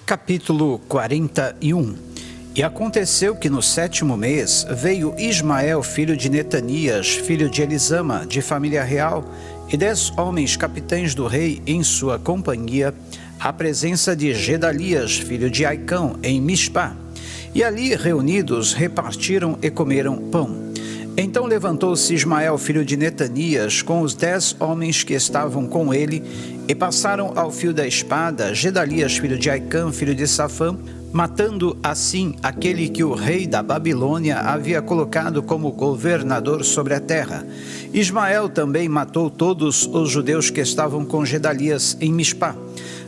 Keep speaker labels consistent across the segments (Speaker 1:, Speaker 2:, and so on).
Speaker 1: Capítulo 41. E aconteceu que no 7º mês veio Ismael, filho de Netanias, filho de Elisama, de família real, e 10 homens capitães do rei em sua companhia, à presença de Gedalias, filho de Aicão, em Mispá. E ali, reunidos, repartiram e comeram pão. Então levantou-se Ismael, filho de Netanias, com os 10 homens que estavam com ele, e passaram ao fio da espada Gedalias, filho de Aicã, filho de Safã, matando assim aquele que o rei da Babilônia havia colocado como governador sobre a terra. Ismael também matou todos os judeus que estavam com Gedalias em Mispá,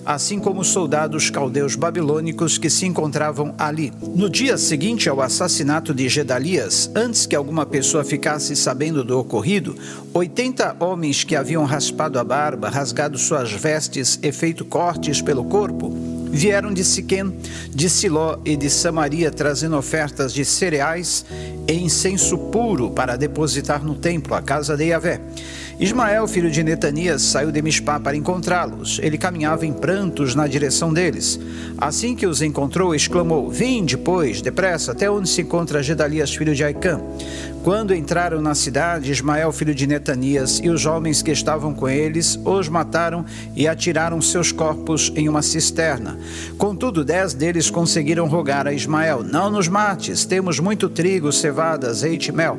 Speaker 1: assim como os soldados caldeus babilônicos que se encontravam ali. No dia seguinte ao assassinato de Gedalias, antes que alguma pessoa ficasse sabendo do ocorrido, 80 homens que haviam raspado a barba, rasgado suas vestes e feito cortes pelo corpo, vieram de Siquém, de Siló e de Samaria, trazendo ofertas de cereais e incenso puro para depositar no templo, a casa de Yahvé. Ismael, filho de Netanias, saiu de Mispá para encontrá-los. Ele caminhava em prantos na direção deles. Assim que os encontrou, exclamou: "Vinde, pois, depressa, até onde se encontra Gedalias, filho de Aicã." Quando entraram na cidade, Ismael, filho de Netanias, e os homens que estavam com eles, os mataram e atiraram seus corpos em uma cisterna. Contudo, 10 deles conseguiram rogar a Ismael: "Não nos mates, temos muito trigo, cevada, azeite e mel.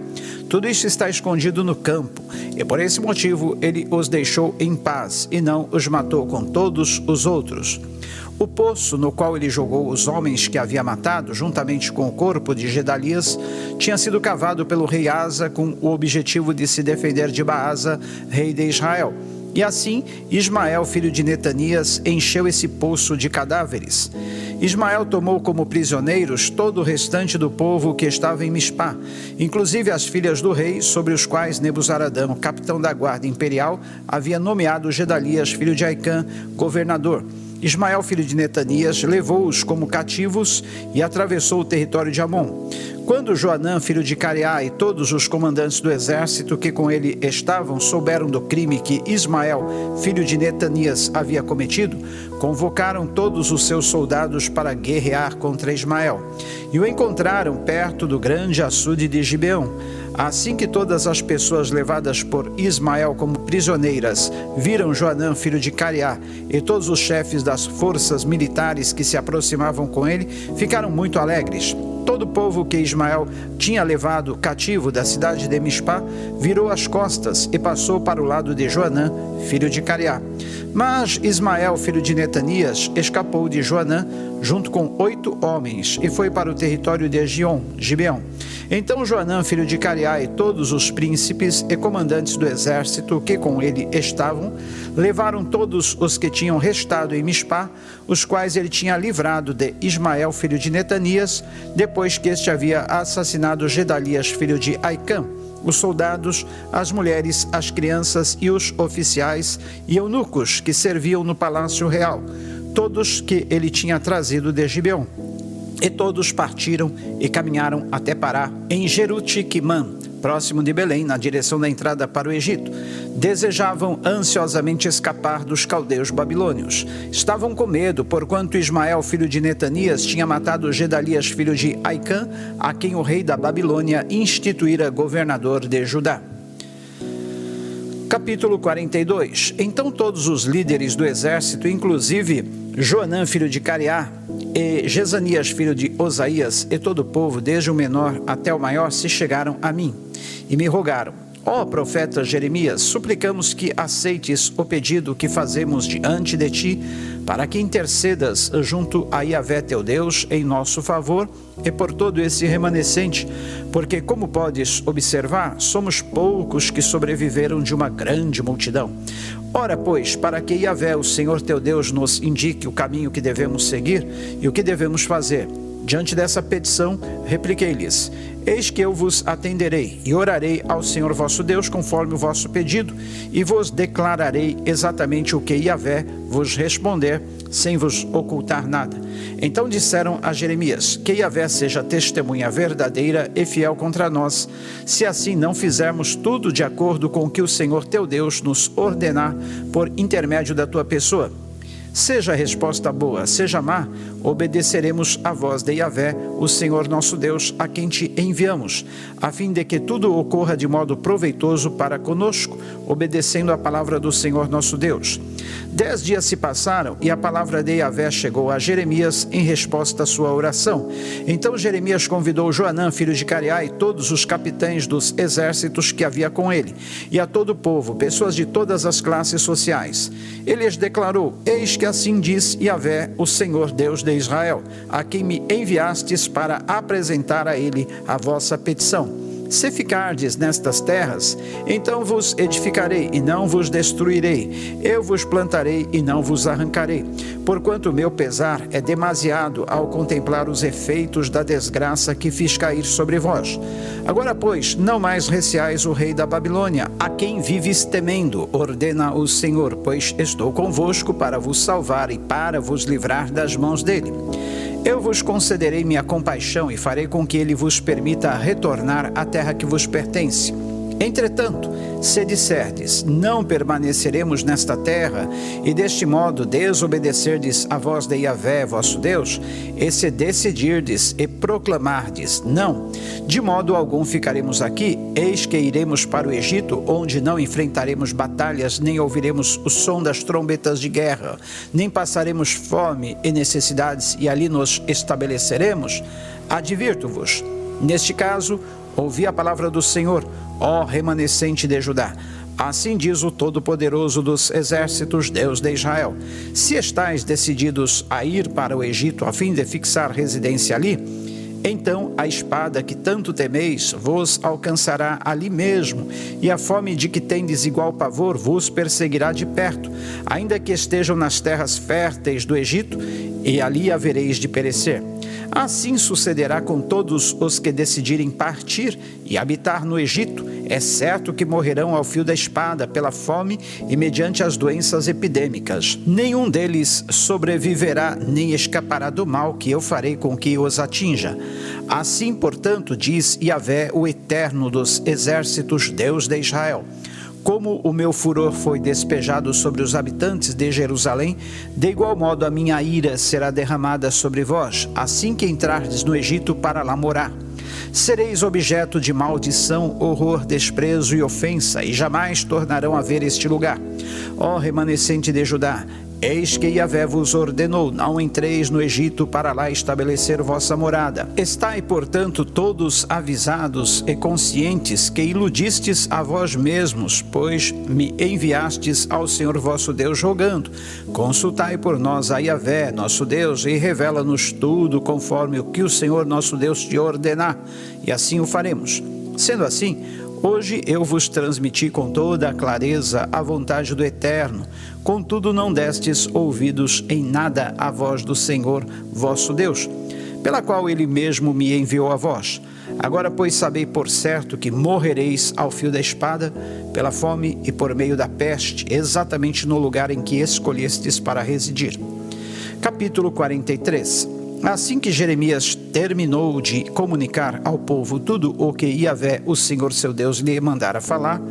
Speaker 1: Tudo isso está escondido no campo." E por esse motivo ele os deixou em paz e não os matou com todos os outros. O poço no qual ele jogou os homens que havia matado, juntamente com o corpo de Gedalias, tinha sido cavado pelo rei Asa com o objetivo de se defender de Baasa, rei de Israel. E assim, Ismael, filho de Netanias, encheu esse poço de cadáveres. Ismael tomou como prisioneiros todo o restante do povo que estava em Mispá, inclusive as filhas do rei, sobre os quais Nebuzaradã, capitão da guarda imperial, havia nomeado Gedalias, filho de Aicã, governador. Ismael, filho de Netanias, levou-os como cativos e atravessou o território de Amon. Quando Joanã, filho de Careá, e todos os comandantes do exército que com ele estavam souberam do crime que Ismael, filho de Netanias, havia cometido, convocaram todos os seus soldados para guerrear contra Ismael, e o encontraram perto do grande açude de Gibeão. Assim que todas as pessoas levadas por Ismael como prisioneiras viram Joanã, filho de Careá, e todos os chefes das forças militares que se aproximavam com ele, ficaram muito alegres. Todo o povo que Ismael tinha levado cativo da cidade de Mispá virou as costas e passou para o lado de Joanã, filho de Careá. Mas Ismael, filho de Netanias, escapou de Joanã junto com 8 homens e foi para o território de Gibeão. Então Joanã, filho de Careá, e todos os príncipes e comandantes do exército que com ele estavam, levaram todos os que tinham restado em Mispá, os quais ele tinha livrado de Ismael, filho de Netanias, depois que este havia assassinado Gedalias, filho de Aicã, os soldados, as mulheres, as crianças e os oficiais e eunucos que serviam no palácio real, todos que ele tinha trazido de Gibeão. E todos partiram e caminharam até Pará, em Jeruti-Quimã, próximo de Belém, na direção da entrada para o Egito. Desejavam ansiosamente escapar dos caldeus babilônios. Estavam com medo, porquanto Ismael, filho de Netanias, tinha matado Gedalias, filho de Aicã, a quem o rei da Babilônia instituíra governador de Judá. Capítulo 42. Então todos os líderes do exército, inclusive Joanã, filho de Careá, e Jezanias, filho de Osaías, e todo o povo, desde o menor até o maior, se chegaram a mim e me rogaram: "Ó profeta Jeremias, suplicamos que aceites o pedido que fazemos diante de ti, para que intercedas junto a Yahvé teu Deus em nosso favor e por todo esse remanescente, porque, como podes observar, somos poucos que sobreviveram de uma grande multidão. Ora, pois, para que Yahvé, o Senhor teu Deus, nos indique o caminho que devemos seguir e o que devemos fazer." Diante dessa petição, repliquei-lhes: "Eis que eu vos atenderei e orarei ao Senhor vosso Deus conforme o vosso pedido, e vos declararei exatamente o que Yahvé vos responder Yahvé, sem vos ocultar nada. Então disseram a Jeremias: que Yahvé seja testemunha verdadeira e fiel contra nós, se assim não fizermos tudo de acordo com o que o Senhor teu Deus nos ordenar por intermédio da tua pessoa. Seja a resposta boa, seja má, obedeceremos à voz de Yahvé, o Senhor nosso Deus, a quem te enviamos, a fim de que tudo ocorra de modo proveitoso para conosco, obedecendo a palavra do Senhor nosso Deus. 10 dias se passaram e a palavra de Yahvé chegou a Jeremias em resposta à sua oração. Então Jeremias convidou Joanã, filho de Careá, e todos os capitães dos exércitos que havia com ele, e a todo o povo, pessoas de todas as classes sociais. Ele lhes declarou: eis que assim diz Yahvé, o Senhor Deus de Israel, a quem me enviastes para apresentar a ele a vossa petição. Se ficardes nestas terras, então vos edificarei e não vos destruirei. Eu vos plantarei e não vos arrancarei. Porquanto o meu pesar é demasiado ao contemplar os efeitos da desgraça que fiz cair sobre vós. Agora, pois, não mais receais o rei da Babilônia, a quem vives temendo, ordena o Senhor, pois estou convosco para vos salvar e para vos livrar das mãos dele. Eu vos concederei minha compaixão e farei com que ele vos permita retornar à terra que vos pertence. Entretanto, se disserdes: não permaneceremos nesta terra, e deste modo desobedecerdes a voz de Yahvé, vosso Deus, e se decidirdes e proclamardes: não, de modo algum ficaremos aqui, eis que iremos para o Egito, onde não enfrentaremos batalhas, nem ouviremos o som das trombetas de guerra, nem passaremos fome e necessidades, e ali nos estabeleceremos, advirto-vos. Neste caso, ouvi a palavra do Senhor, ó remanescente de Judá. Assim diz o Todo-Poderoso dos Exércitos, Deus de Israel: se estáis decididos a ir para o Egito a fim de fixar residência ali, então a espada que tanto temeis vos alcançará ali mesmo, e a fome de que tendes igual pavor vos perseguirá de perto, ainda que estejam nas terras férteis do Egito, e ali havereis de perecer. Assim sucederá com todos os que decidirem partir e habitar no Egito. É certo que morrerão ao fio da espada, pela fome e mediante as doenças epidêmicas. Nenhum deles sobreviverá nem escapará do mal que eu farei com que os atinja. Assim, portanto, diz Yahvé, o Eterno dos Exércitos, Deus de Israel: como o meu furor foi despejado sobre os habitantes de Jerusalém, de igual modo a minha ira será derramada sobre vós, assim que entrardes no Egito para lá morar. Sereis objeto de maldição, horror, desprezo e ofensa, e jamais tornarão a ver este lugar. Ó remanescente de Judá, eis que Yahvé vos ordenou: não entreis no Egito para lá estabelecer vossa morada. Estai, portanto, todos avisados e conscientes que iludistes a vós mesmos, pois me enviastes ao Senhor vosso Deus rogando: consultai por nós a Yahvé, nosso Deus, e revela-nos tudo conforme o que o Senhor nosso Deus te ordenar, e assim o faremos. Sendo assim, hoje eu vos transmiti com toda a clareza a vontade do Eterno, contudo não destes ouvidos em nada à voz do Senhor vosso Deus, pela qual ele mesmo me enviou a vós. Agora, pois, sabei por certo que morrereis ao fio da espada, pela fome e por meio da peste, exatamente no lugar em que escolhestes para residir. Capítulo 43. Assim que Jeremias terminou de comunicar ao povo tudo o que Yahvé, o Senhor seu Deus, lhe mandara falar,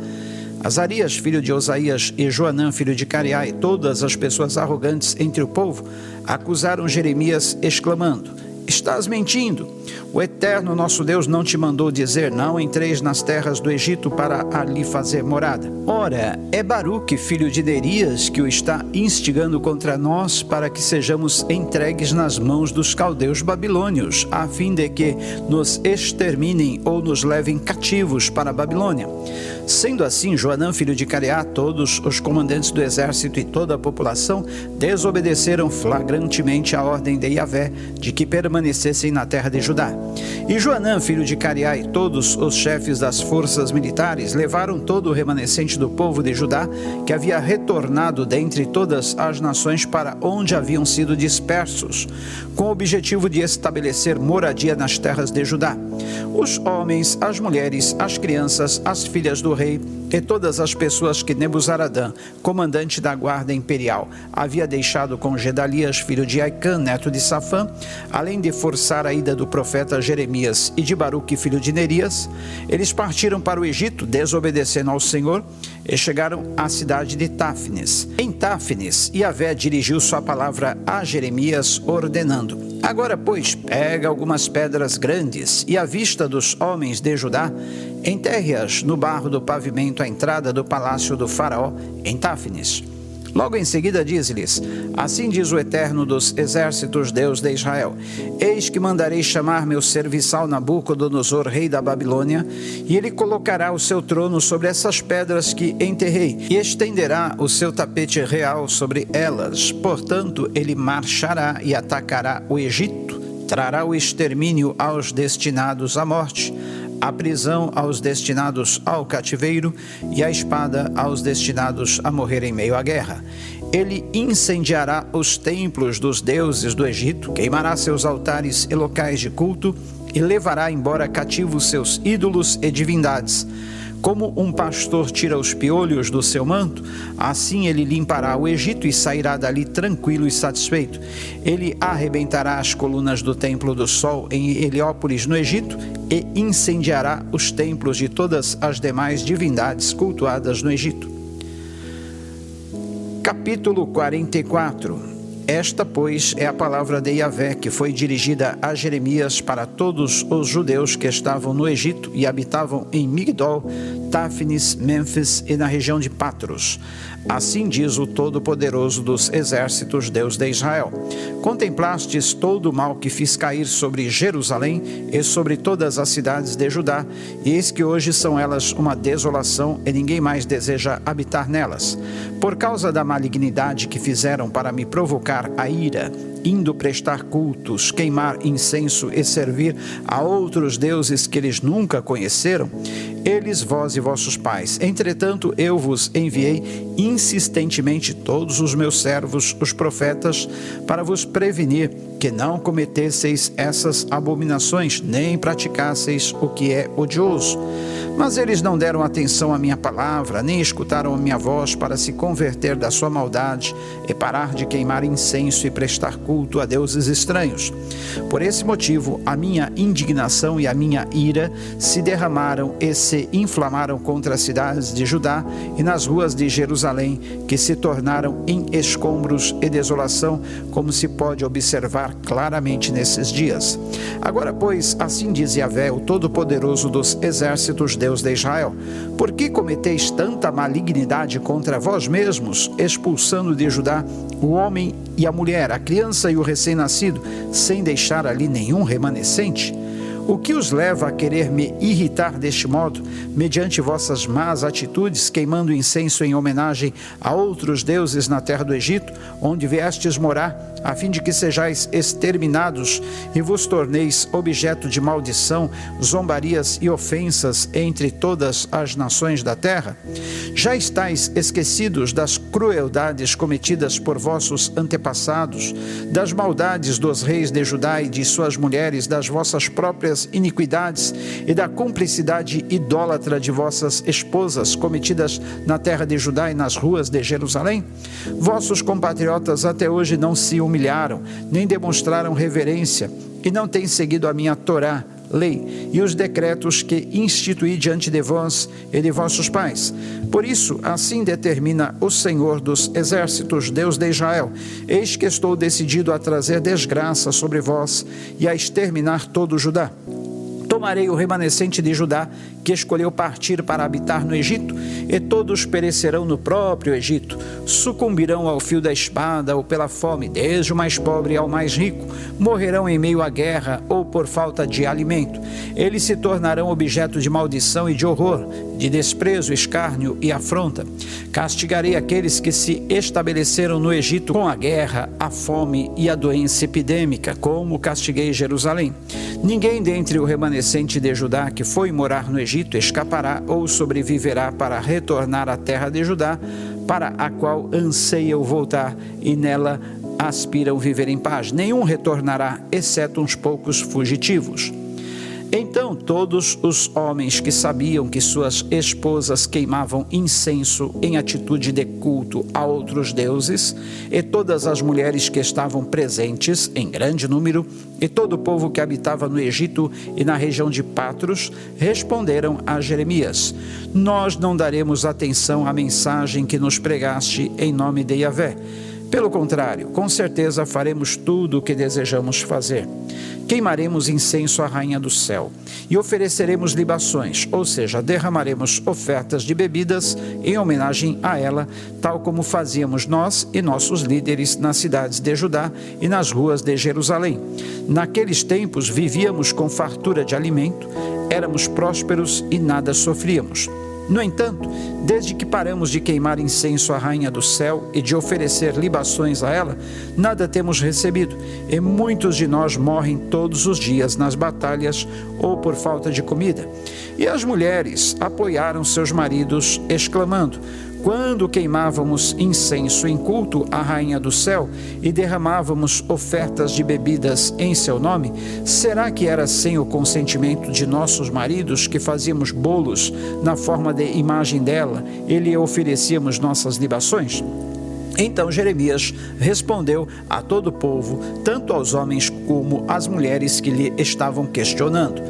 Speaker 1: Azarias, filho de Osaías, e Joanã, filho de Careá, e todas as pessoas arrogantes entre o povo, acusaram Jeremias, exclamando: estás mentindo. O Eterno nosso Deus não te mandou dizer: não entreis nas terras do Egito para ali fazer morada. Ora, é Baruque, filho de Nerias, que o está instigando contra nós para que sejamos entregues nas mãos dos caldeus babilônios, a fim de que nos exterminem ou nos levem cativos para a Babilônia. Sendo assim, Joanã, filho de Careá, todos os comandantes do exército e toda a população desobedeceram flagrantemente a ordem de Yahvé, de que permaneceram permanecessem na terra de Judá. E Joanã, filho de Cariá, e todos os chefes das forças militares levaram todo o remanescente do povo de Judá, que havia retornado dentre todas as nações para onde haviam sido dispersos, com o objetivo de estabelecer moradia nas terras de Judá. Os homens, as mulheres, as crianças, as filhas do rei e todas as pessoas que Nebuzaradã, comandante da guarda imperial, havia deixado com Gedalias, filho de Aicã, neto de Safã, além de forçar a ida do profeta Jeremias e de Baruque, filho de Nerias, eles partiram para o Egito, desobedecendo ao Senhor, e chegaram à cidade de Táfnis. Em Táfnis, Iavé dirigiu sua palavra a Jeremias, ordenando: agora, pois, pega algumas pedras grandes e, à vista dos homens de Judá, enterre-as no barro do pavimento à entrada do palácio do faraó, em Táfnis. Logo em seguida diz-lhes: assim diz o Eterno dos exércitos, Deus de Israel: eis que mandarei chamar meu serviçal Nabucodonosor, rei da Babilônia, e ele colocará o seu trono sobre essas pedras que enterrei, e estenderá o seu tapete real sobre elas. Portanto, ele marchará e atacará o Egito, trará o extermínio aos destinados à morte, a prisão aos destinados ao cativeiro e a espada aos destinados a morrer em meio à guerra. Ele incendiará os templos dos deuses do Egito, queimará seus altares e locais de culto e levará embora cativos seus ídolos e divindades. Como um pastor tira os piolhos do seu manto, assim ele limpará o Egito e sairá dali tranquilo e satisfeito. Ele arrebentará as colunas do templo do sol em Heliópolis, no Egito, e incendiará os templos de todas as demais divindades cultuadas no Egito. Capítulo 44. Esta, pois, é a palavra de Iavé, que foi dirigida a Jeremias para todos os judeus que estavam no Egito e habitavam em Migdol, Táfnis, Mênfis e na região de Patros. Assim diz o Todo-Poderoso dos exércitos, Deus de Israel: contemplastes todo o mal que fiz cair sobre Jerusalém e sobre todas as cidades de Judá, e eis que hoje são elas uma desolação e ninguém mais deseja habitar nelas. Por causa da malignidade que fizeram para me provocar a ira, indo prestar cultos, queimar incenso e servir a outros deuses que eles nunca conheceram, eles, vós e vossos pais. Entretanto, eu vos enviei insistentemente todos os meus servos, os profetas, para vos prevenir que não cometesseis essas abominações, nem praticasseis o que é odioso. Mas eles não deram atenção à minha palavra, nem escutaram a minha voz para se converter da sua maldade e parar de queimar incenso e prestar culto a deuses estranhos. Por esse motivo, a minha indignação e a minha ira se derramaram e se inflamaram contra as cidades de Judá e nas ruas de Jerusalém, que se tornaram em escombros e desolação, como se pode observar claramente nesses dias. Agora, pois, assim diz Iavé, o Todo-Poderoso dos exércitos, Deus de Israel: por que cometeis tanta malignidade contra vós mesmos, expulsando de Judá o homem e a mulher, a criança e o recém-nascido, sem deixar ali nenhum remanescente? O que os leva a querer me irritar deste modo, mediante vossas más atitudes, queimando incenso em homenagem a outros deuses na terra do Egito, onde viestes morar, a fim de que sejais exterminados e vos torneis objeto de maldição, zombarias e ofensas entre todas as nações da terra? Já estáis esquecidos das crueldades cometidas por vossos antepassados, das maldades dos reis de Judá e de suas mulheres, das vossas próprias iniquidades e da cumplicidade idólatra de vossas esposas cometidas na terra de Judá e nas ruas de Jerusalém? Vossos compatriotas até hoje não se humilharam, nem demonstraram reverência, e não têm seguido a minha Torá, lei, e os decretos que instituí diante de vós e de vossos pais. Por isso, assim determina o Senhor dos exércitos, Deus de Israel: eis que estou decidido a trazer desgraça sobre vós e a exterminar todo o Judá. Tomarei o remanescente de Judá, que escolheu partir para habitar no Egito, e todos perecerão no próprio Egito. Sucumbirão ao fio da espada ou pela fome, desde o mais pobre ao mais rico. Morrerão em meio à guerra ou por falta de alimento. Eles se tornarão objeto de maldição e de horror, de desprezo, escárnio e afronta. Castigarei aqueles que se estabeleceram no Egito com a guerra, a fome e a doença epidêmica, como castiguei Jerusalém. Ninguém dentre o remanescente de Judá que foi morar no Egito escapará ou sobreviverá para retornar à terra de Judá, para a qual anseiam voltar e nela aspiram viver em paz. Nenhum retornará, exceto uns poucos fugitivos. Então todos os homens que sabiam que suas esposas queimavam incenso em atitude de culto a outros deuses, e todas as mulheres que estavam presentes, em grande número, e todo o povo que habitava no Egito e na região de Patros, responderam a Jeremias: Nós não daremos atenção à mensagem que nos pregaste em nome de Yahvé. Pelo contrário, com certeza faremos tudo o que desejamos fazer. Queimaremos incenso à Rainha do Céu e ofereceremos libações, ou seja, derramaremos ofertas de bebidas em homenagem a ela, tal como fazíamos nós e nossos líderes nas cidades de Judá e nas ruas de Jerusalém. Naqueles tempos vivíamos com fartura de alimento, éramos prósperos e nada sofríamos. No entanto, desde que paramos de queimar incenso à Rainha do Céu e de oferecer libações a ela, nada temos recebido, e muitos de nós morrem todos os dias nas batalhas ou por falta de comida. E as mulheres apoiaram seus maridos, exclamando: Quando queimávamos incenso em culto à Rainha do Céu e derramávamos ofertas de bebidas em seu nome, será que era sem o consentimento de nossos maridos que fazíamos bolos na forma de imagem dela e lhe oferecíamos nossas libações? Então Jeremias respondeu a todo o povo, tanto aos homens como às mulheres que lhe estavam questionando: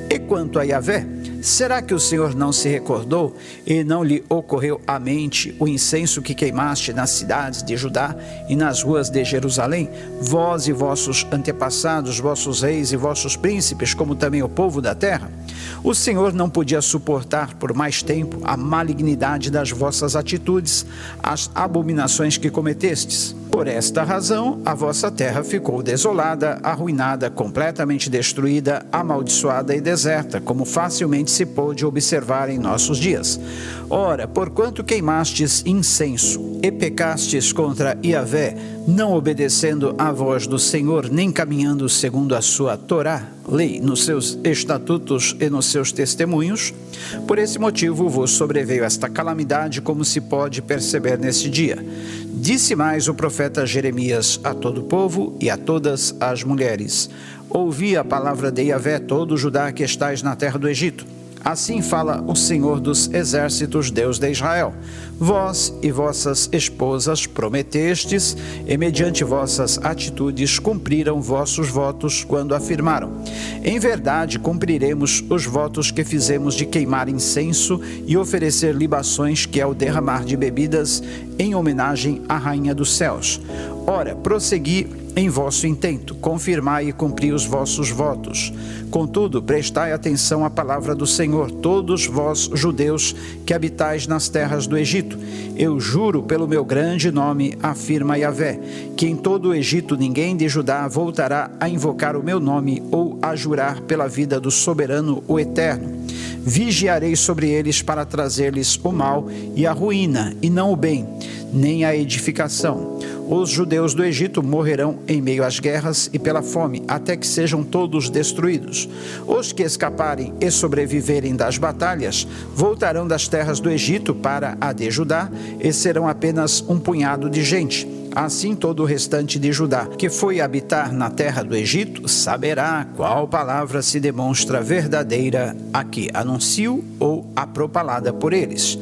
Speaker 1: E quanto a Yahvé, será que o Senhor não se recordou e não lhe ocorreu à mente o incenso que queimaste nas cidades de Judá e nas ruas de Jerusalém, vós e vossos antepassados, vossos reis e vossos príncipes, como também o povo da terra? O Senhor não podia suportar por mais tempo a malignidade das vossas atitudes, as abominações que cometestes. Por esta razão, a vossa terra ficou desolada, arruinada, completamente destruída, amaldiçoada e deserta, como facilmente se pôde observar em nossos dias. Ora, porquanto queimastes incenso e pecastes contra Yahvé, não obedecendo à voz do Senhor, nem caminhando segundo a sua Torá, lei, nos seus estatutos e nos seus testemunhos, por esse motivo vos sobreveio esta calamidade, como se pode perceber neste dia. Disse mais o profeta Jeremias a todo o povo e a todas as mulheres: Ouvi a palavra de Yahvé, todo Judá que estais na terra do Egito. Assim fala o Senhor dos exércitos, Deus de Israel. Vós e vossas esposas prometestes, e mediante vossas atitudes cumpriram vossos votos quando afirmaram: Em verdade cumpriremos os votos que fizemos de queimar incenso e oferecer libações, que é o derramar de bebidas em homenagem à Rainha dos Céus. Ora, prossegui em vosso intento, confirmai e cumpri os vossos votos. Contudo, prestai atenção à palavra do Senhor, todos vós, judeus, que habitais nas terras do Egito. Eu juro pelo meu grande nome, afirma Yahvé, que em todo o Egito ninguém de Judá voltará a invocar o meu nome ou a jurar pela vida do soberano, o Eterno. Vigiarei sobre eles para trazer-lhes o mal e a ruína, e não o bem, nem a edificação. Os judeus do Egito morrerão em meio às guerras e pela fome, até que sejam todos destruídos. Os que escaparem e sobreviverem das batalhas voltarão das terras do Egito para a de Judá, e serão apenas um punhado de gente. Assim todo o restante de Judá, que foi habitar na terra do Egito, saberá qual palavra se demonstra verdadeira, a que anuncio ou a propalada por eles.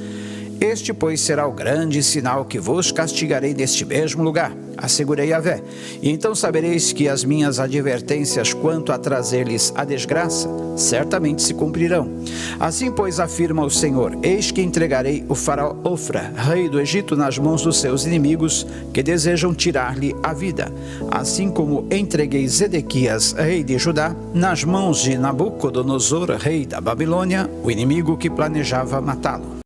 Speaker 1: Este, pois, será o grande sinal que vos castigarei neste mesmo lugar, assegurei Yahvé. E então sabereis que as minhas advertências quanto a trazer-lhes a desgraça, certamente se cumprirão. Assim, pois, afirma o Senhor, eis que entregarei o faraó Ofra, rei do Egito, nas mãos dos seus inimigos, que desejam tirar-lhe a vida. Assim como entreguei Zedequias, rei de Judá, nas mãos de Nabucodonosor, rei da Babilônia, o inimigo que planejava matá-lo.